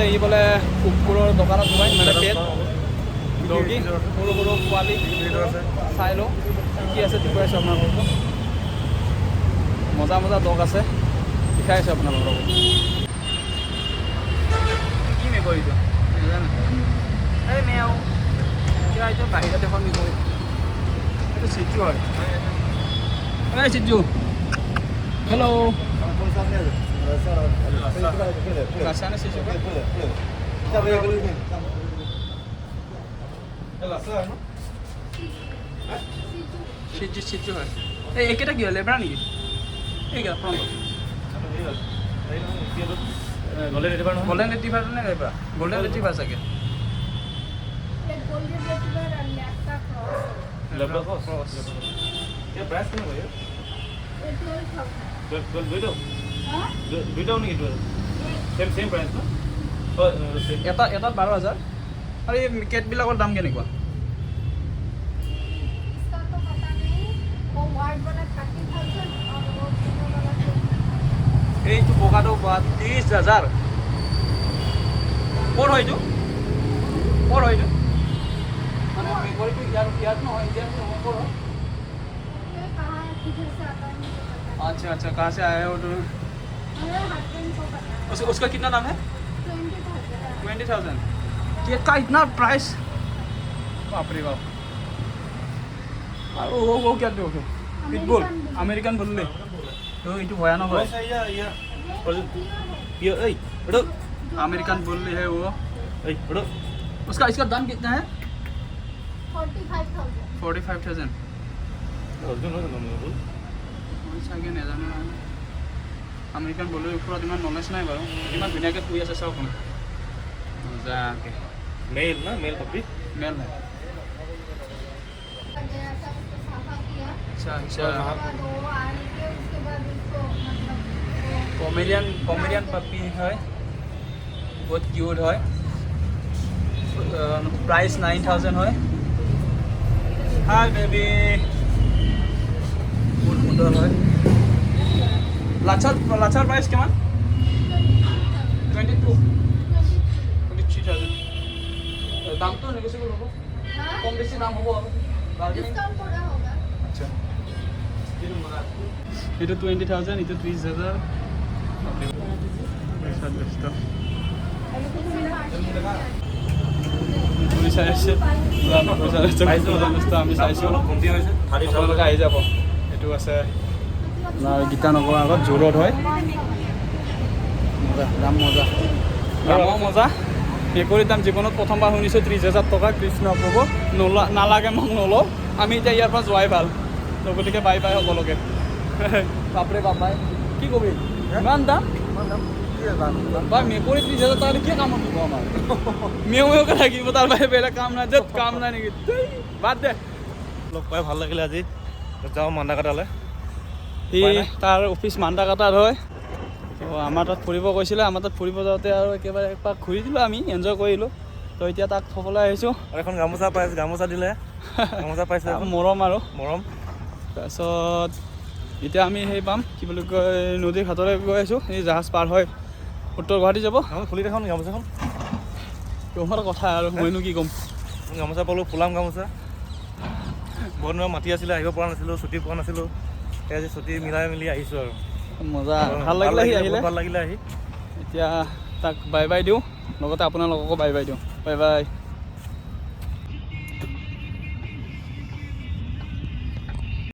এই বোলে কুকুৰৰ দোকানত সোমাই মানে পেট ডগি সৰু সৰু পোৱালি চাই লওঁ কি আছে দেখুৱাইছোঁ আপোনালোকক মজা মজা ডগ আছে দেখাইছোঁ আপোনালোকক কি মেকুৰীটো এই মেও এতিয়া এইটো বাহিৰত এখন মেকুৰী এইটো চিজু হয় এই Chiju hello' Rasanya sih juga. Situ है. एक kita gila lebar nih. Iya front. Golden retriever nih lebar. Golden retriever saja. Golden retriever and Labrador cross. Ya price कितना भैया? 12,000. দুইটা নেকি সেম প্ৰাইচ ন এটা 12,000 আৰু এই কেটবিলাকৰ দাম কেনেকুৱা এইটো বগাটো 30,000 ক'ত হয় এইটো ক'ত হয় এইটো মানে মেকুৰীটো ইয়াত নহয় ক'ত হয় अच्छा अच्छा कहाँ से आए हो तुम उसका कितना दाम है 20,000 केक का इतना प्राइस बाप रे बाप और वो क्या दोगे पिटबुल अमेरिकन बुल्ली तो इटू भयानक है अमेरिकन बुल्ली है वो उसका इसका दाम कितना है 45,000 চাগে নাজানো আমেৰিকান বুলিৰ ওপৰত ইমান নলেজ নাই বাৰু ইমান ধুনীয়াকৈ শুই আছে চাওক মজাকৈ মেল না মেল কপি মেল হয় আচ্ছা আচ্ছা কমেডিয়ান পাপি হয় বহুত কিউট হয় প্ৰাইচ 9,000 হয় হাই বেবি বহুত সুন্দৰ হয় লাচাৰ প্ৰাইচ কিমান 23,000 দামটো নেগোচিয়েবল হ'ব কম বেছি দাম হ'ব আচ্ছা এইটো 20,000 এইটো 30,000 আমি চাইছোঁ আপোনালোকে আহি যাব এইটো আছে গীতানগৰৰ আগত জোৰত হয় মজা দাম মজা দামৰ মজা মেকুৰীৰ দাম জীৱনত প্ৰথমবাৰ শুনিছোঁ 30,000 টকা কৃষ্ণ প্ৰভু নালাগে মোক নলওঁ আমি এতিয়া ইয়াৰ পৰা যোৱাই ভাল তো গতিকে বাই বাই সকলোকে বাপৰে বাপাই কি কবি ইমান দাম বা মেকুৰী 30,000 টকা কি কামত দিব আমাৰ মেওকে থাকিব তাৰ বাহিৰে বেলেগ কাম নাই য'ত কাম নাই নেকি বাদ দে লগ পাই ভাল লাগিলে আজি যাওঁ মান্দাকাটালৈ সি তাৰ অফিচ মান্দাকাটাত হয় তো আমাৰ তাত ফুৰিব গৈছিলে আমাৰ তাত ফুৰিব যাওঁতে আৰু একেবাৰে একপাক ঘূৰি দিলোঁ আমি এনজয় কৰিলোঁ তো এতিয়া তাক থ'বলৈ আহিছোঁ আৰু এখন গামোচা পাইছে গামোচা দিলে গামোচা পাইছে মৰম তাৰপিছত এতিয়া আমি সেই পাম কি বুলি কয় নদীৰ ঘাটলৈ গৈ আছোঁ এই জাহাজ পাৰ হয় উত্তৰ গুৱাহাটী যাব খুলি দেখাম গামোচাখন তোমাৰ কথা আৰু মইনো কি ক'ম গামোচা পালোঁ ফুলাম গামোচা বহুত দিনৰ মাতি আছিলে আহিব পৰা নাছিলোঁ ছুটি পোৱা নাছিলোঁ সেই আজি ছুটি মিলাই মেলি আহিছোঁ আৰু মজা ভাল লাগিলে ভাল লাগিলে আহি এতিয়া তাক বাই বাই দিওঁ লগতে আপোনালোককো বাই বাই দিওঁ বাই বাই